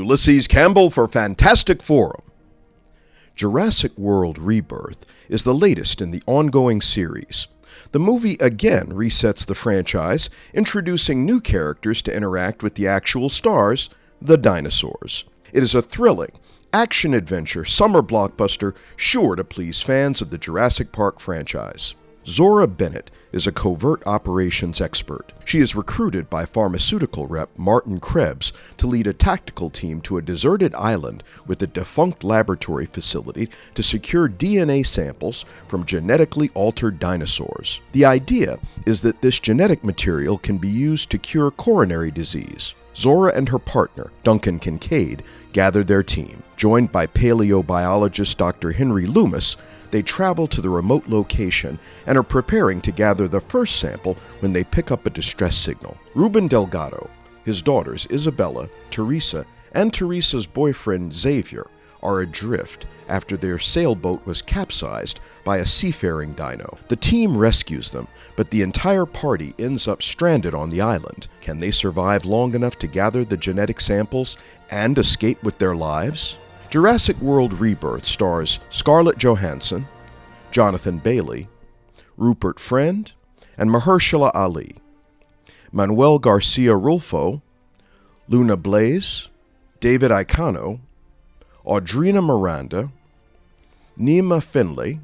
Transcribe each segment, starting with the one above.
Ulysses Campbell for Fantastic Forum. Jurassic World Rebirth is the latest in the ongoing series. The movie again resets the franchise, introducing new characters to interact with the actual stars, the dinosaurs. It is a thrilling, action-adventure summer blockbuster sure to please fans of the Jurassic Park franchise. Zora Bennett is a covert operations expert. She is recruited by pharmaceutical rep Martin Krebs to lead a tactical team to a deserted island with a defunct laboratory facility to secure DNA samples from genetically altered dinosaurs. The idea is that this genetic material can be used to cure coronary disease. Zora and her partner, Duncan Kincaid, gather their team. Joined by paleobiologist Dr. Henry Loomis, they travel to the remote location and are preparing to gather the first sample when they pick up a distress signal. Ruben Delgado, his daughters Isabella, Teresa, and Teresa's boyfriend Xavier are adrift after their sailboat was capsized by a seafaring dino. The team rescues them, but the entire party ends up stranded on the island. Can they survive long enough to gather the genetic samples and escape with their lives? Jurassic World Rebirth stars Scarlett Johansson, Jonathan Bailey, Rupert Friend, and Mahershala Ali, Manuel Garcia Rulfo, Luna Blaze, David Icano, Audrina Miranda, Nima Finlay,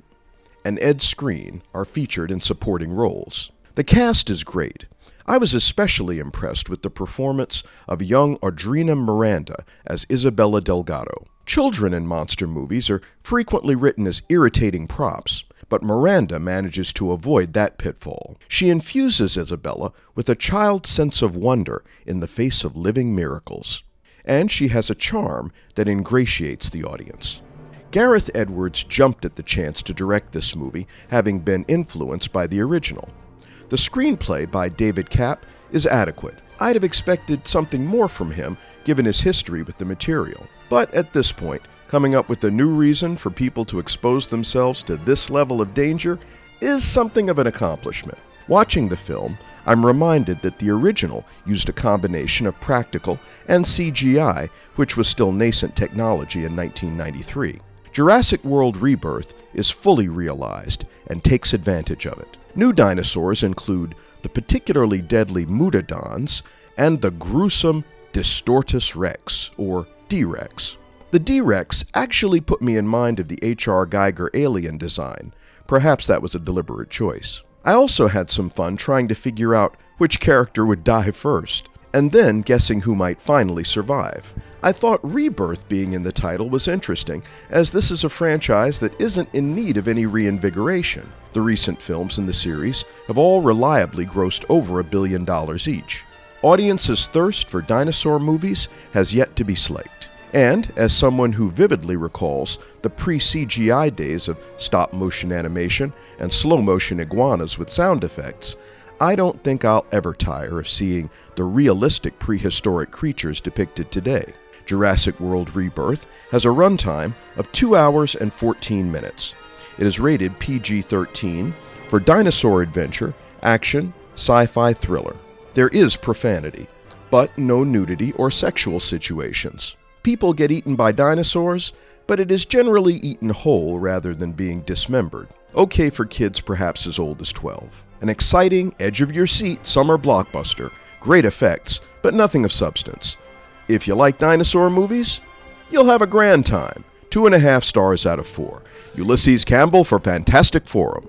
and Ed Skrein are featured in supporting roles. The cast is great. I was especially impressed with the performance of young Audrina Miranda as Isabella Delgado. Children in monster movies are frequently written as irritating props, but Miranda manages to avoid that pitfall. She infuses Isabella with a child's sense of wonder in the face of living miracles. And she has a charm that ingratiates the audience. Gareth Edwards jumped at the chance to direct this movie, having been influenced by the original. The screenplay by David Kapp is adequate. I'd have expected something more from him, given his history with the material. But at this point, coming up with a new reason for people to expose themselves to this level of danger is something of an accomplishment. Watching the film, I'm reminded that the original used a combination of practical and CGI, which was still nascent technology in 1993. Jurassic World Rebirth is fully realized and takes advantage of it. New dinosaurs include the particularly deadly Mutadons and the gruesome Distortus Rex, or D-Rex. The D-Rex actually put me in mind of the H.R. Geiger alien design. Perhaps that was a deliberate choice. I also had some fun trying to figure out which character would die first, and then guessing who might finally survive. I thought Rebirth being in the title was interesting, as this is a franchise that isn't in need of any reinvigoration. The recent films in the series have all reliably grossed over $1 billion each. Audiences' thirst for dinosaur movies has yet to be slaked. And, as someone who vividly recalls the pre-CGI days of stop-motion animation and slow-motion iguanas with sound effects, I don't think I'll ever tire of seeing the realistic prehistoric creatures depicted today. Jurassic World Rebirth has a runtime of 2 hours and 14 minutes. It is rated PG-13 for dinosaur adventure, action, sci-fi thriller. There is profanity, but no nudity or sexual situations. People get eaten by dinosaurs, but it is generally eaten whole rather than being dismembered. Okay for kids perhaps as old as 12. An exciting, edge-of-your-seat summer blockbuster, great effects, but nothing of substance. If you like dinosaur movies, you'll have a grand time. 2.5 stars out of 4. Ulysses Campbell for Fantastic Forum.